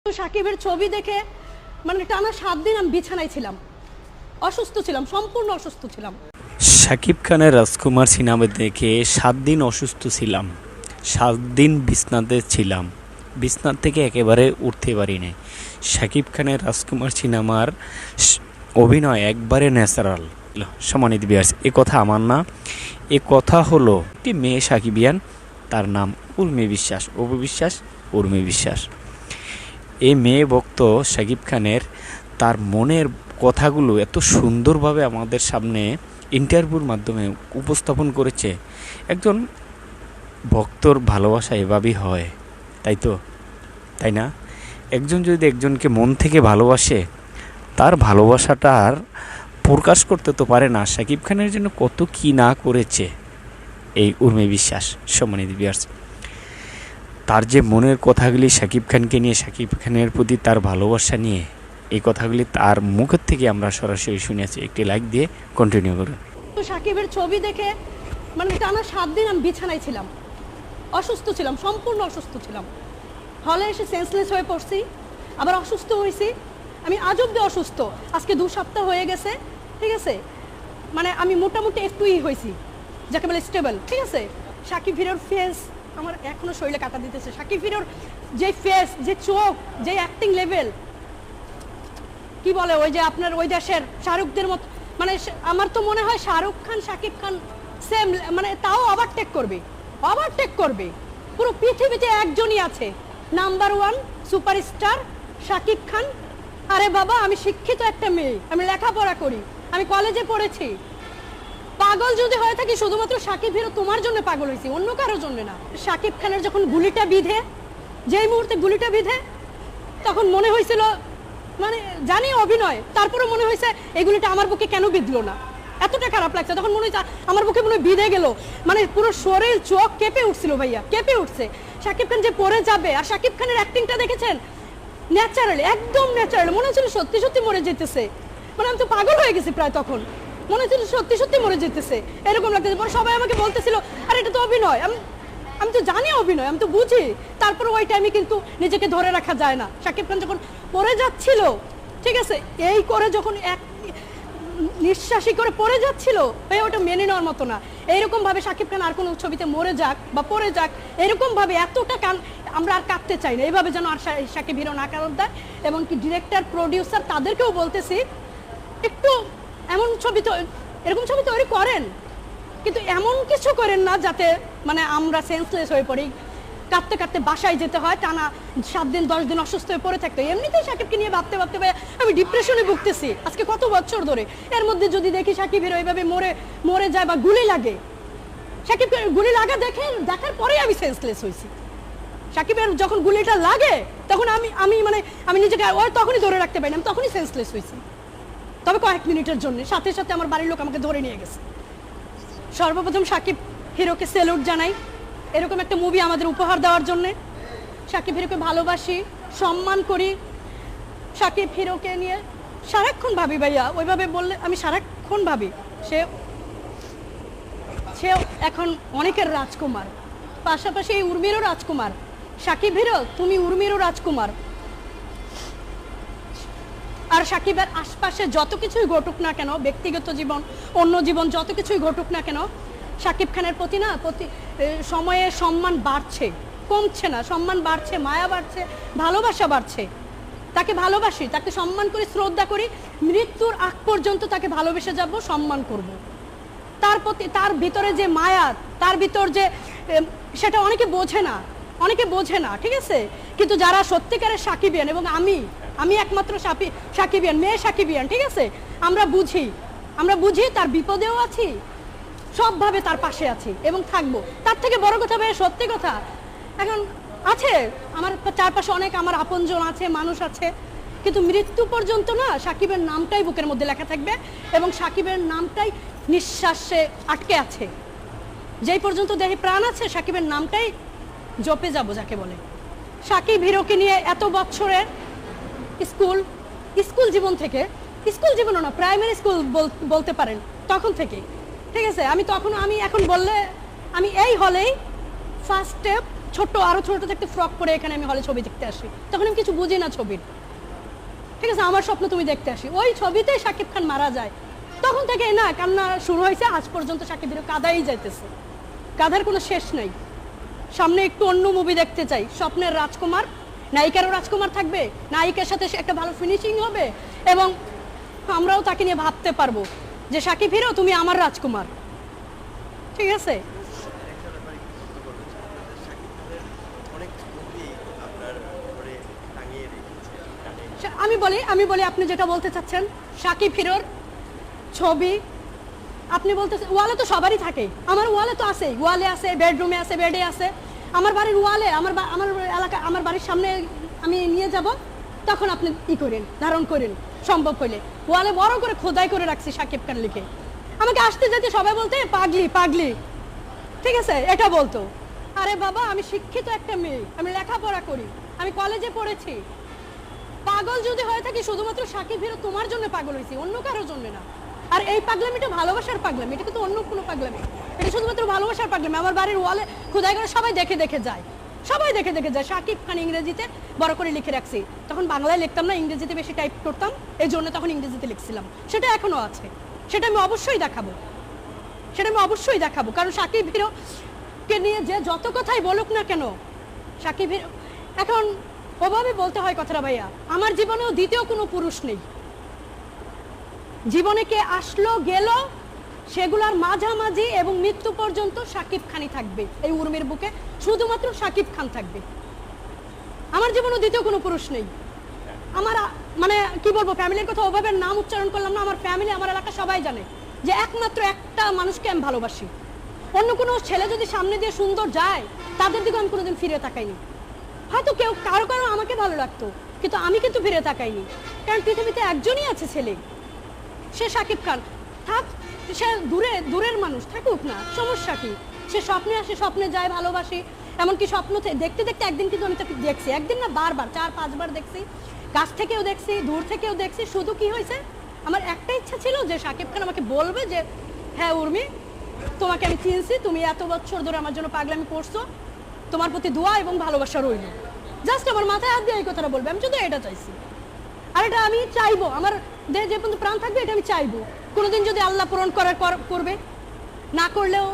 সাকিবের ছবি দেখে মানে টানা 7 দিন আমি বিছানায় ছিলাম, অসুস্থ ছিলাম, সম্পূর্ণ অসুস্থ ছিলাম। শাকিব খানের রাজকুমার সিনেমা দেখে 7 দিন অসুস্থ ছিলাম, 7 দিন বিছনাতে ছিলাম, বিছনার থেকে একেবারে উঠতে পারি নাই। শাকিব খানের রাজকুমার সিনেমার অভিনয় একবারে ন্যাচারাল। সম্মানিত ভিউয়ার্স, এ কথা আমার না, এ কথা হলো একটি মেয়ে সাকিবিয়ান, তার নাম উর্মি বিশ্বাস, অপু বিশ্বাস, উর্মি বিশ্বাস। এই মেয়ে ভক্ত শাকিব খানের তার মনের কথাগুলো এত সুন্দরভাবে আমাদের সামনে ইন্টারভিউর মাধ্যমে উপস্থাপন করেছে। একজন ভক্তর ভালোবাসা এভাবেই হয়, তাই তো, তাই না? একজন যদি একজনকে মন থেকে ভালোবাসে, তার ভালোবাসাটা আর প্রকাশ করতে তো পারে না। শাকিব খানের জন্য কত কি না করেছে এই উর্মি বিশ্বাস। সম্মানিত ভিউয়ার্স, তার যে মনের কথাগুলি শাকিব খানকে নিয়ে, শাকিব খানের প্রতি তার ভালোবাসা নিয়ে, এই কথাগুলি তার মুখের থেকে আমরা সরাসরি শুনেছি। একটি লাইক দিয়ে কন্টিনিউ করুন। সাকিবের ছবি দেখে মানে টানা 7 দিন আমি বিছানায় ছিলাম, অসুস্থ ছিলাম, সম্পূর্ণ অসুস্থ ছিলাম। হলে এসে সেন্সলেস হয়ে পড়ছি, আবার অসুস্থ হয়েছি। আমি আজ অব্দি অসুস্থ, আজকে 2 সপ্তাহ হয়ে গেছে। ঠিক আছে, মানে আমি মোটামুটি একটুই হয়েছি, যাকে বলে স্টেবল। ঠিক আছে, সাকিব হিরোর ফেস আমার এখনো শরীরে কাটা দিতেছে। সাকিব হিরোর যে ফেস, যে চোখ, যে অ্যাক্টিং লেভেল, কি বলে ওই যে আপনার ওই দেশের শাহরুখদের মতো, মানে আমার তো মনে হয় শাহরুখ খান সাকিব খান সেম, মানে তাও ওভারটেক করবে। পুরো পৃথিবীতে একজনই আছে, নাম্বার 1 সুপারস্টার সাকিব খান। আরে বাবা, আমি শিক্ষিত একটা মেয়ে, আমি লেখাপড়া করি, আমি কলেজে পড়েছি। পাগল যদি হয়ে থাকি শুধুমাত্র সাকিব হিরো তোমার জন্য পাগল হয়েছি, অন্য কারোর জন্য না। সাকিব খানের যখন গুলিটা বিধে, যেই মুহূর্তে গুলিটা বিধে, তখন মনে হয়েছিল, মানে জানি অভিনয়, তারপরে মনে হয়েছে এগুলিটা আমার বুকে কেন বিঁধলো না, এতটা খারাপ লাগছে। তখন মনে হয়েছে আমার বুকে মনে বিঁধে গেল, মানে পুরো শরীর চোখ কেঁপে উঠছিল ভাইয়া, কেঁপে উঠছে। সাকিব খান যে পড়ে যাবে, আর সাকিব খানের অ্যাক্টিংটা দেখেছেন, ন্যাচারালি, একদম ন্যাচারালি, মনে হচ্ছিল সত্যি সত্যি মরে যেতেছে। মানে আমি তো পাগল হয়ে গেছি প্রায়, তখন মনে হচ্ছিল সত্যি সত্যি মরে যেতেছে, এরকম লাগতেছে। পরে সবাই আমাকে বলতেছিল আর এটা তো অভিনয়। আমি তো জানি অভিনয়, আমি তো বুঝি, তারপরে ওই টাইমে কিন্তু নিজেকে ধরে রাখা যায় না। সাকিব খান যখন পড়ে যাচ্ছিল, ঠিক আছে, এই করে যখন এক নিঃশ্বাসী করে পড়ে যাচ্ছিল, ওটা মেনে নেওয়ার মতো না। এইরকম ভাবে সাকিব খান আর কোনো ছবিতে মরে যাক বা পড়ে যাক, এরকম ভাবে এতটা আমরা আর কাঁদতে চাই না। এইভাবে যেন আর সাকিব হিরো না কারণ দেয়। এবং কি ডিরেক্টর, প্রডিউসার, তাদেরকেও বলতেছি একটু এরকম ছবি তৈরি করেন, কিন্তু এমন কিছু করেন না যাতে মানে আমরা সেন্সলেস হয়ে পড়ি, কাঁদতে কাঁদতে বাসায় যেতে হয়, টানা 7 দিন 10 দিন অসুস্থ হয়ে পড়ে থাকতে। এমনিতেই সাকিবকে নিয়ে ভাবতে আমি ডিপ্রেশনে ভুগতেছি আজকে কত বছর ধরে। এর মধ্যে যদি দেখি সাকিব হিরো এইভাবে মরে যায় বা গুলি লাগে, সাকিব গুলি দেখার পরেই আমি সেন্সলেস হয়েছি। সাকিবের যখন গুলিটা লাগে তখন আমি নিজেকে তখনই ধরে রাখতে পারি না, আমি তখনই সেন্সলেস হয়েছি। তবে কয়েক মিনিটের জন্য, সাথে সাথে আমার বাড়ির লোক আমাকে ধরে নিয়ে গেছে। সর্বপ্রথম সাকিব হিরোকে স্যালুট জানাই, এরকম একটা মুভি আমাদের উপহার দেওয়ার জন্য। সাকিব হিরোকে ভালোবাসি, সম্মান করি। সাকিব হিরোকে নিয়ে সারাক্ষণ ভাবি ভাইয়া, ওইভাবে বললে আমি সারাক্ষণ ভাবি সে এখন অনেকের রাজকুমার, পাশাপাশি এই উর্মিরও রাজকুমার। সাকিব হিরো, তুমি উর্মিরও রাজকুমার। আর সাকিবের আশপাশে যত কিছুই ঘটুক না কেন, ব্যক্তিগত জীবন, অন্য জীবন, যত কিছুই ঘটুক না কেন, সাকিব খানের প্রতি সময়ে সম্মান বাড়ছে, কমছে না। সম্মান বাড়ছে, মায়া বাড়ছে, ভালোবাসা বাড়ছে। তাকে ভালোবাসি, তাকে সম্মান করি, শ্রদ্ধা করি, মৃত্যুর আগ পর্যন্ত তাকে ভালোবেসে যাব, সম্মান করব। তার প্রতি, তার ভিতরে যে মায়া, তার ভিতর যে, সেটা অনেকে বোঝে না, ঠিক আছে। কিন্তু যারা সত্যিকারের সাকিবিয়ান, এবং আমি একমাত্র সাকিবিয়ান, মেয়ে সাকিবিয়ান, ঠিক আছে, আমরা বুঝি তার বিপদেও আছি, সবভাবে তার পাশে আছি এবং থাকবো। তার থেকে বড় কথা ভাই, সত্যি কথা, এখন আছে আমার চারপাশে অনেক আমার আপনজন আছে, মানুষ আছে, কিন্তু মৃত্যু পর্যন্ত না সাকিবের নামটাই বুকের মধ্যে লেখা থাকবে এবং সাকিবের নামটাই নিঃশ্বাসে আটকে আছে। যেই পর্যন্ত দেহে প্রাণ আছে, সাকিবের নামটাই জপে যাব, যাকে বলে। সাকিব হিরোকে নিয়ে এত বছরের স্কুল জীবনও না, প্রাইমারি স্কুল বলতে পারেন, তখন থেকে, ঠিক আছে। আমি এখন বললে আমি এই হলেই ফার্স্ট স্টেপ ছোট্ট আরো ছোট একটা ফ্রক পরে এখানে আমি হলে ছবি দেখতে আসি, তখন আমি কিছু বুঝি না ছবির, ঠিক আছে, আমার স্বপ্ন তুমি দেখতে আসি। ওই ছবিতে শাকিব খান মারা যায়, তখন থেকে না কান্না শুরু হয়েছে, আজ পর্যন্ত শাকিব হিরো কাঁদাই যাইতেছে, কাঁদার কোনো শেষ নাই। সামনে একটু অন্য মুভি দেখতে চাই, স্বপ্নের রাজকুমার, নায়িকারও রাজকুমার থাকবে, নায়িকার সাথে একটা ভালো ফিনিশিং হবে, এবং আমরাও তাকে নিয়ে ভাবতে পারবো যে শাকিব হিরো তুমি আমার রাজকুমার, ঠিক আছে। আমি বলি আপনি যেটা বলতে চাচ্ছেন শাকিব হিরোর ছবি, আপনি বলতে ওয়ালে তো সবারই থাকে, আমার ওয়ালে তো আছে, ওয়ালে আছে, বেডরুমে আছে, বেডে আছে, আমার বাড়ির ওয়ালে, আমার এলাকা, আমার বাড়ির সামনে আমি নিয়ে যাব, তখন আপনি করেন, ধারণ করেন, সম্ভব হইলে ওয়ালে বড় করে খোদাই করে রাখছি শাকিব খান লিখে। আমাকে আসতে যেতে সবাই বলতে পাগলি পাগলি, ঠিক আছে, এটা বলতো। আরে বাবা, আমি শিক্ষিত একটা মেয়ে, আমি লেখাপড়া করি, আমি কলেজে পড়েছি। পাগল যদি হয়ে থাকি শুধুমাত্র শাকিব হিরো তোমার জন্য পাগল হয়েছি, অন্য কারোর জন্য না। আর এই পাগলামিটা ভালোবাসার পাগলামি, এটা কিন্তু অন্য কোনো পাগলামি, এটা শুধুমাত্র ভালোবাসার পাগলামি। আমার বাড়ির ওয়ালে খোদাই করে সবাই দেখে দেখে যায়, সবাই দেখে দেখে যায় শাকিব খান ইংরেজিতে বড় করে লিখে রাখছি, তখন বাংলায় লিখতাম না, ইংরেজিতে বেশি টাইপ করতাম, এই জন্য তখন ইংরেজিতে লিখছিলাম, সেটা এখনো আছে, সেটা আমি অবশ্যই দেখাবো, সেটা আমি অবশ্যই দেখাবো। কারণ শাকিব হিরোকে নিয়ে যে যত কথাই বলুক না কেন, শাকিব হিরো এখন ওভাবে বলতে হয় কথাটা ভাইয়া, আমার জীবনেও দ্বিতীয় কোনো পুরুষ নেই, জীবনে কে আসলো গেল সেগুলোর মাঝামাঝি এবং মৃত্যু পর্যন্ত শাকিব খানই থাকবে, এই উর্মির বুকে শুধুমাত্র শাকিব খান থাকবে, আমার জীবনে দ্বিতীয় কোনো পুরুষ নেই। আমার মানে কি বলবো, ফ্যামিলির কথা ওভাবে নাম উচ্চারণ করলাম না, আমার ফ্যামিলি, আমার এলাকা সবাই জানে যে একমাত্র একটা মানুষকে আমি ভালোবাসি, অন্য কোনো ছেলে যদি সামনে দিয়ে সুন্দর যায় তাদের দিকে আমি কোনোদিন ফিরে তাকাইনি, হয়তো কেউ কারো কারো আমাকে ভালো লাগতো, কিন্তু আমি কিন্তু ফিরে তাকাইনি, কারণ পৃথিবীতে একজনই আছে ছেলে, সে শাকিব খান। থাক সে দূরের মানুষ, থাকুক না, সমস্যা কি, সে স্বপ্নে আসে, স্বপ্নে যায়, ভালোবাসি, এমনকি স্বপ্ন দেখতে দেখতে একদিন কিন্তু আমি তাকে দেখছি, একদিন না বারবার, 4-5 বার দেখছি, কাছ থেকেও দেখছি, দূর থেকেও দেখছি। শুধু কি হয়েছে, আমার একটা ইচ্ছা ছিল যে শাকিব খান আমাকে বলবে যে হ্যাঁ উর্মি, তোমাকে আমি চিনছি, তুমি এত বছর ধরে আমার জন্য পাগলামি করছো, তোমার প্রতি দোয়া এবং ভালোবাসা রইল, জাস্ট আমার মাথায় হাত দিয়ে এই কথাটা বলবে, আমি শুধু এটা চাইছি। আর এটা আমি চাইবো, আমার দেহে যে পর্যন্ত প্রাণ থাকবে এটা আমি চাইবো, কোনোদিন যদি আল্লাহ পূরণ করবে, না করলেও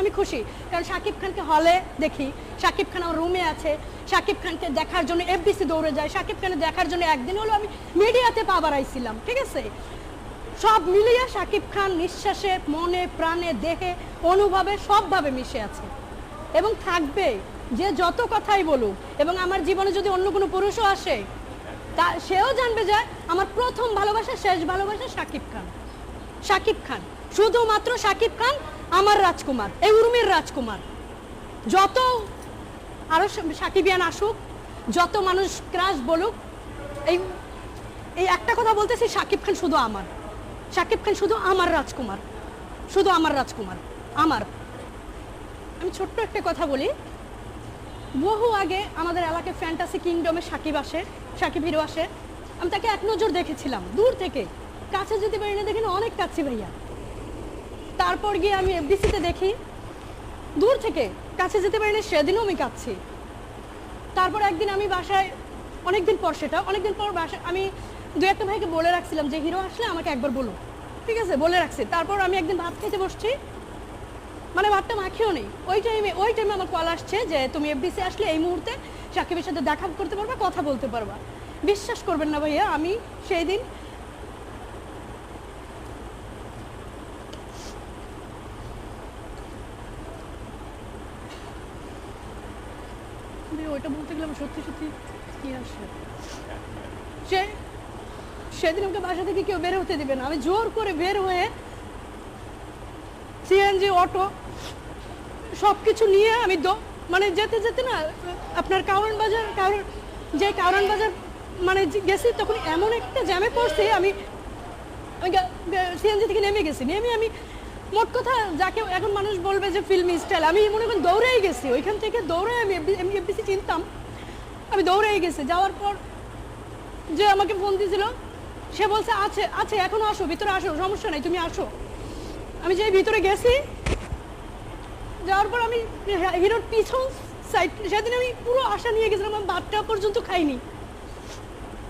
আমি খুশি। কারণ শাকিব খানকে হলে দেখি, শাকিব খান আমার রুমে আছে, শাকিব খানকে দেখার জন্য এফবিসি দৌড়ে যায়, শাকিব খানকে দেখার জন্য একদিন হলো আমি মিডিয়াতে পা বাড়াইছিলাম, ঠিক আছে, সব মিলিয়ে শাকিব খান নিঃশ্বাসে, মনে, প্রাণে, দেহে, অনুভবে সবভাবে মিশে আছে এবং থাকবে, যে যত কথাই বলুক। এবং আমার জীবনে যদি অন্য কোনো পুরুষও আসে, তা সেও জানবে যে আমার প্রথম ভালোবাসা, শেষ ভালোবাসা শাকিব খান, শাকিব খান, শুধুমাত্র শাকিব খান আমার রাজকুমার, এই উর্মির রাজকুমার। যত আরো সাকিবিয়ান আসুক, যত মানুষ ক্রাশ বলুক, এই এই একটা কথা বলতেছি, শাকিব খান শুধু আমার, শাকিব খান শুধু আমার রাজকুমার, শুধু আমার রাজকুমার, আমার। আমি ছোট্ট একটা কথা বলি, বহু আগে আমাদের এলাকায় ফ্যান্টাসি কিংডমে শাকিব হিরো আসে, আমি তাকে এক নজর দেখেছিলাম দূর থেকে, কাছে যেতে পারি না, দেখি না অনেক কাছে ভাইয়া। তারপর গিয়ে আমি এফডিসিতে দেখি দূর থেকে, কাছে যেতে পারি না, সেদিনও আমি কাঁদছি। তারপর একদিন আমি বাসায়, অনেকদিন পর বাসায় আমি 2-1 ভাইকে বলে রাখছিলাম যে হিরো আসলে আমাকে একবার বলো, ঠিক আছে, বলে রাখছি। তারপর আমি একদিন ভাত খেতে বসছি, মানে ভাতটা মাখিও নেই, ওই টাইমে আমার কল আসছে যে তুমি এফডিসি আসলে এই মুহূর্তে সাকিবের সাথে দেখা করতে পারবা, কথা বলতে পারবা। বিশ্বাস করবেন না ভাইয়া, আমি সেই দিন ওইটা বলতে গেলাম সত্যি সত্যি কি আসে, সেদিন আমাকে বাসা থেকে কেউ বের হতে দিবে না, আমি জোর করে বের হয়ে সিএনজি, অটো সবকিছু নিয়ে আমি মানে যেতে যেতে না আপনার কারণ বাজার মানে গেছি, তখন এমন একটা জ্যামে পড়ছি, আমি সিএনজি থেকে নেমে গেছি, আমি মোট কথা যাকে এখন মানুষ বলবে যে ফিল্মি স্টাইল, আমি মনে করেন দৌড়েই গেছি, ওইখান থেকে দৌড়ে আমি এফডিসি চিনতাম, আমি দৌড়েই গেছি। যাওয়ার পর যে আমাকে ফোন দিয়েছিল সে বলছে আছে এখনো আসো, ভিতরে আসো, সমস্যা নাই, তুমি আসো। আমি যে ভিতরে গেছি, যাওয়ার পর আমি হিরোর পিছন সেদিন আমি পুরো আশা নিয়ে গেছিলাম, আমি ভাতটা পর্যন্ত খাইনি।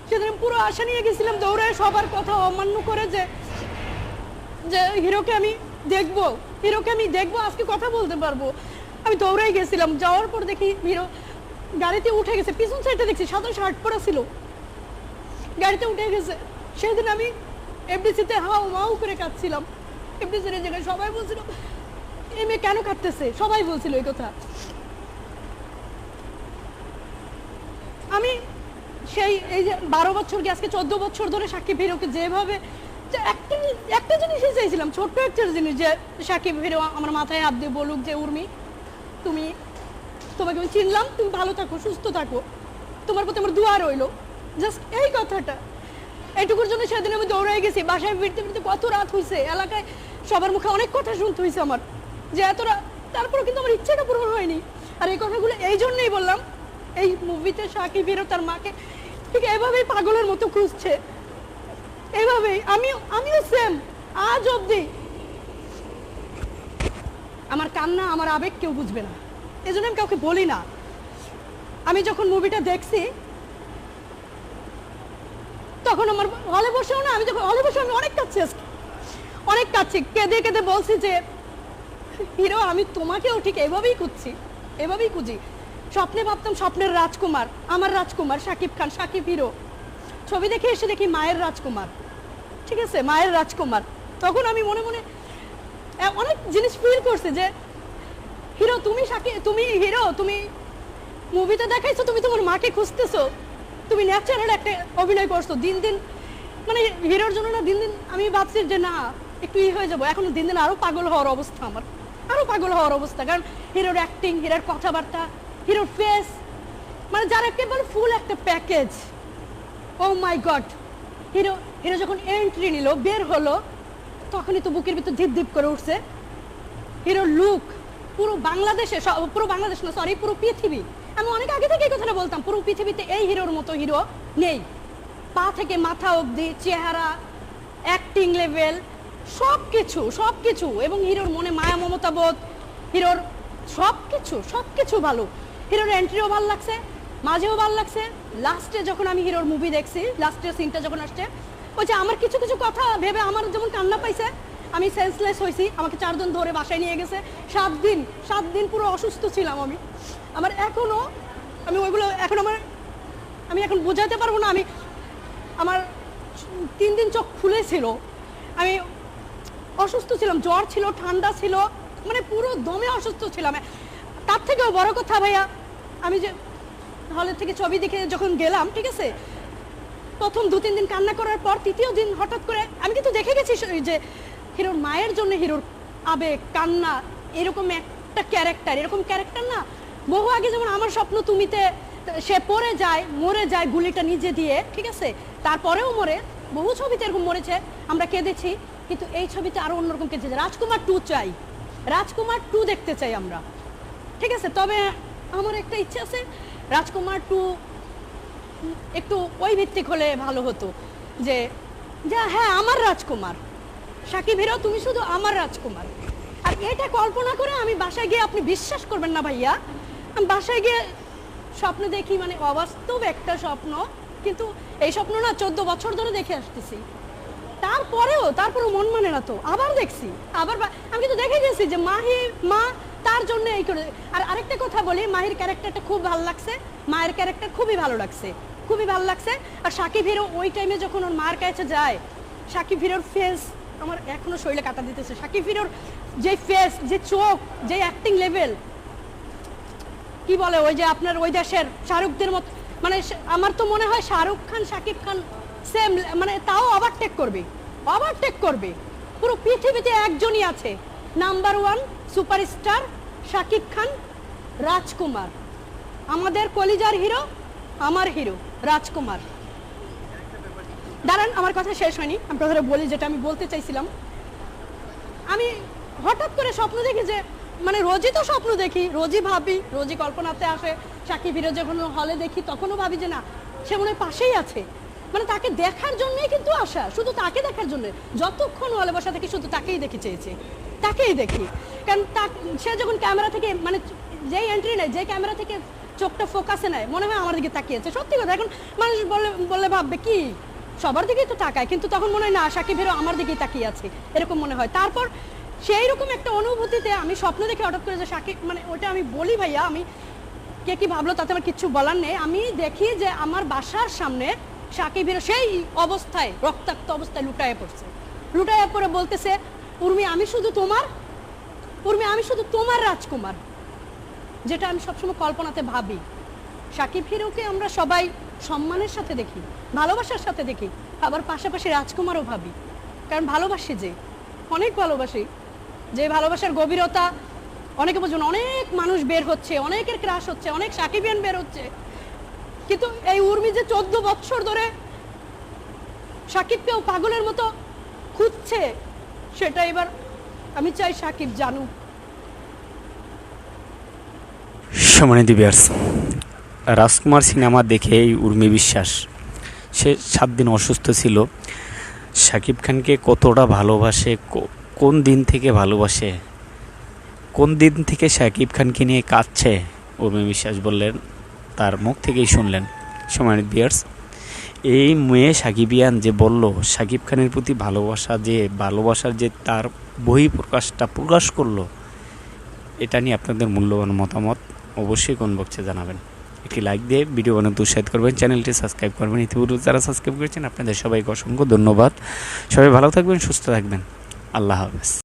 সেদিন আমি পুরো আশা নিয়ে গেছিলাম, দৌড়ায় সবার কথা অমান্য করে যে যে হিরোকে আমি দেখবো, হিরোকে আমি দেখবো, আজকে কথা বলতে পারবো। আমি দৌড়াই গেছিলাম, যাওয়ার পর দেখি হিরো গাড়িতে উঠে গেছে, পিছন সাইডে দেখছি সাদা শার্ট পরা ছিল, গাড়িতে উঠে গেছে। সেদিন আমি এফডিসিতে হাও মাও করে কাঁদছিলাম। এফডিসির জায়গায় সবাই বলছিল এই মেয়ে কেন কাঁদতেছে, সবাই বলছিল এই কথা। আমি সেই এই যে 12 বছর কি আজকে 14 বছর ধরে সাকিব হিরোকে যেভাবে একটা জিনিসই চাইছিলাম, ছোট্ট একটা জিনিস, যে সাকিব হিরো আমার মাথায় হাত দিয়ে বলুক যে উর্মি তোমাকে আমি চিনলাম, তুমি ভালো থাকো, সুস্থ থাকো, তোমার প্রতি আমার দোয়া রইলো, জাস্ট এই কথাটা। এইটুকুর জন্য সেদিন আমি দৌড়াই গেছি। বাসায় ফিরতে ফিরতে কত রাত হয়েছে, এলাকায় সবার মুখে অনেক কথা শুনতে হয়েছে আমার, যে এত রাত, তারপরেও কিন্তু আমার ইচ্ছাটা পূরণ হয়নি। আর এই কথাগুলো এই জন্যই বললাম, এই মুভিতে সাকিব হিরো তার মাকে ঠিক এভাবেই পাগলের মতো খুঁজছে, এভাবেই আমিও সেম। আজ অবধি আমার কান্না, আমার আবেগ কেউ বুঝবে না, এই জন্য আমি কাউকে বলি না। আমি যখন মুভিটা দেখছি তখন আমার হলে বসেও না, আমি যখন হলে বসে আমি অনেক কাঁদছি, কেঁদে কেঁদে বলছি যে হিরো আমি তোমাকেও ঠিক এভাবেই খুঁজি। স্বপ্নে ভাবতাম স্বপ্নের রাজকুমার, আমার রাজকুমার সাকিব খান, সাকিব হিরো। ছবি দেখে এসে দেখি মায়ের রাজকুমার, ঠিক আছে, মায়ের রাজকুমার। তখন আমি মনে মনে অনেক জিনিস ফিল করছি যে হিরো তুমি হিরো, তুমি মুভিতে দেখাইছো তুমি তোমার মাকে খুঁজতেছো, তুমি ন্যাচারাল একটা অভিনয় করছো। দিন দিন মানে হিরোর জন্য না, দিন দিন আমি ভাবছি যে না একটু হয়ে যাবো। এখন দিন দিন আরো পাগল হওয়ার অবস্থা আমার, আরো পাগল হওয়ার অবস্থা। কারণ হিরোর অ্যাক্টিং, হিরোর কথাবার্তা, হিরোর ফেস, মানে যার একেবারে ফুল একটা প্যাকেজ। ও মাই গড, হিরো যখন এন্ট্রি নিল, বের হলো, তখনই তো বুকের ভিতর ধিপ ধিপ করে উঠছে। হিরোর লুক পুরো বাংলাদেশে, পুরো বাংলাদেশ না সরি, পুরো পৃথিবী, আমি অনেক আগে থেকে এই কথাটা বলতাম, পুরো পৃথিবীতে এই হিরোর মতো হিরো নেই। পা থেকে মাথা অবধি, চেহারা, অ্যাক্টিং লেভেল, সবকিছু, এবং হিরোর মনে মায়া মমতা বোধ, হিরোর সবকিছু ভালো। হিরোর এন্ট্রিও ভালো লাগছে, মাঝেও ভালো লাগছে। লাস্টে যখন আমি হিরোর মুভি দেখছি, লাস্টের সিনটা যখন আসছে, ওই যে আমার কিছু কথা ভেবে আমার যেমন কান্না পাইছে, আমি সেন্সলেস হয়েছি। আমাকে 4 দিন ধরে বাসায় নিয়ে গেছে, 7 দিন পুরো অসুস্থ ছিলাম আমি। আমার এখনো, আমি ওইগুলো আমি এখন বোঝাতে পারবো না। আমার 3 দিন চোখ খুলেছিল, আমি অসুস্থ ছিলাম, জ্বর ছিল, ঠান্ডা ছিল, মানে পুরো দমে অসুস্থ ছিলাম। তার থেকেও বড় কথা ভাইয়া, আমি যে হলের থেকে ছবি দেখে যখন গেলাম, ঠিক আছে, প্রথম 2-3 দিন কান্না করার পর 3য় দিন হঠাৎ করে আমি কিন্তু দেখে গেছি যে হিরোর মায়ের জন্য হিরোর আবেগ, কান্না, এরকম একটা ক্যারেক্টার, এরকম ক্যারেক্টার না বহু আগে যেমন আমার স্বপ্ন তুমিতে সে মরে যায় গুলিটা নিজে দিয়ে, ঠিক আছে, তারপরেও মরে, বহু ছবিতে এরকম মরেছে, আমরা কেঁদেছি। কিন্তু এই ছবিতে আরো অন্যরকম কেঁদেছে। রাজকুমার 2 চাই, রাজকুমার 2 দেখতে চাই আমরা, ঠিক আছে। তবে আমার একটা ইচ্ছে আছে, রাজকুমার 2 একটু ওই ভিত্তিক হলে ভালো হতো, যে হ্যাঁ আমার রাজকুমার সাকিব হিরো, তুমি শুধু আমার রাজকুমার। আর এটা কল্পনা করে আমি বাসায় গিয়ে, আপনি বিশ্বাস করবেন না ভাইয়া, আমি বাসায় গিয়ে স্বপ্ন দেখি, মানে অবাস্তব একটা স্বপ্ন, কিন্তু এই স্বপ্ন না 14 বছর ধরে দেখে আসতেছি। তারপরেও মন মানে না, তো আবার দেখছি, আমি কিন্তু দেখে গেছি যে মা তার জন্য এই করে। আর আরেকটা কথা বলি, মাহির ক্যারেক্টারটা খুব ভালো লাগছে, মায়ের ক্যারেক্টার খুবই ভালো লাগছে। আর সাকিব হিরো ওই টাইমে যখন ওর মার কাছে যায়, সাকিব হিরোর ফেস আমার এখনো শরীরে কাটা দিতেছে। সাকিব হিরোর যে ফেস, যে চোখ, যে অ্যাক্টিং লেভেল, কি বলে ওই যে আপনার ওই দেশের শাহরুখদের মতো, মানে আমার তো মনে হয় শাহরুখ খান সাকিব খান সেম, মানে তাও ওভারটেক করবে। পুরো পৃথিবীতে একজনই আছে, নাম্বার 1 সুপারস্টার সাকিব খান, রাজকুমার, আমাদের কলিজার হিরো, আমার হিরো রাজকুমার। দাঁড়ান, আমার কথা শেষ হয়নি, আমি প্রথমে বলি যেটা আমি বলতে চাইছিলাম। আমি হঠাৎ করে স্বপ্ন দেখি যে, মানে রোজই তো স্বপ্ন দেখি, রোজই ভাবি, রোজই কল্পনাতে আসে সাকিব হিরো, যখন হলে দেখি তখনও ভাবি যে না সে মনে হয় পাশেই আছে, মানে তাকে দেখার জন্যই কিন্তু আসা, শুধু তাকে দেখার জন্য, যতক্ষণ হলে বসা থাকি শুধু তাকেই দেখে চেয়েছে। তাকেই দেখি। কারণ সে যখন ক্যামেরা থেকে মানে যেই এন্ট্রি নেয়, যে ক্যামেরা থেকে চোখটা ফোকাসে নেয়, মনে হয় আমার দিকে তাকিয়েছে। সত্যি কথা, এখন মানুষ বললে ভাববে কি সবার দিকেই তো তাকায়, কিন্তু তখন মনে হয় না সাকিবেরও আমার দিকেই তাকিয়ে আছে, এরকম মনে হয়। তারপর সেই রকম একটা অনুভূতিতে আমি স্বপ্ন দেখে হঠাৎ করে যে সাকিব, মানে ওটা আমি বলি ভাইয়া, আমি কে কি ভাবলো তাতে আমার কিচ্ছু বলার নেই। আমি দেখি যে আমার বাসার সামনে সাকিবের সেই অবস্থায়, রক্তাক্ত অবস্থায় লুটায়ে পড়ছে। লুটায়ে পড়ে বলতেছে, উর্মি আমি শুধু তোমার, উর্মি আমি শুধু তোমার রাজকুমার। যেটা আমি সবসময় কল্পনাতে ভাবি। সাকিব হিরোকে আমরা সবাই সম্মানের সাথে দেখি, ভালোবাসার সাথে দেখি, আবার পাশাপাশি রাজকুমারও ভাবি। কারণ ভালোবাসি, যে অনেক ভালোবাসি, যে ভালোবাসার গভীরতা অনেকে বোঝেন। অনেক মানুষ বের হচ্ছে, অনেকের ক্রাশ হচ্ছে, অনেক সাকিবিয়ান বের হচ্ছে, কিন্তু এই উর্মি যে 14 বছর ধরে সাকিবকেও পাগলের মতো খুঁজছে, সেটা এবার আমি চাই সাকিব জানুক। সম্মানিত ভিউয়ার্স, রাজকুমার সিনেমা দেখে এই উর্মি বিশ্বাস, সে 7 দিন অসুস্থ ছিল। শাকিব খানকে কতটা ভালোবাসে, কোন দিন থেকে ভালোবাসে, কোন দিন থেকে শাকিব খানকে নিয়ে কাঁদছে উর্মি বিশ্বাস বললেন, তার মুখ থেকেই শুনলেন। সম্মানিত ভিউয়ার্স, এই মেয়ে সাকিবিয়ান যে বলল শাকিব খানের প্রতি ভালোবাসার যে তার বহিঃপ্রকাশটা প্রকাশ করলো, এটা নিয়ে আপনাদের মূল্যবান মতামত অবশ্যই কমেন্ট বক্সে জানাবেন। একটি লাইক দিয়ে ভিডিও বানাতে উৎসাহিত করবেন, চ্যানেলটি সাবস্ক্রাইব করবেন। ইতিপূর্বে যারা সাবস্ক্রাইব করেছেন আপনাদের সবাইকে অসংখ্য ধন্যবাদ। সবাই ভালো থাকবেন, সুস্থ থাকবেন। আল্লাহ হাফেজ।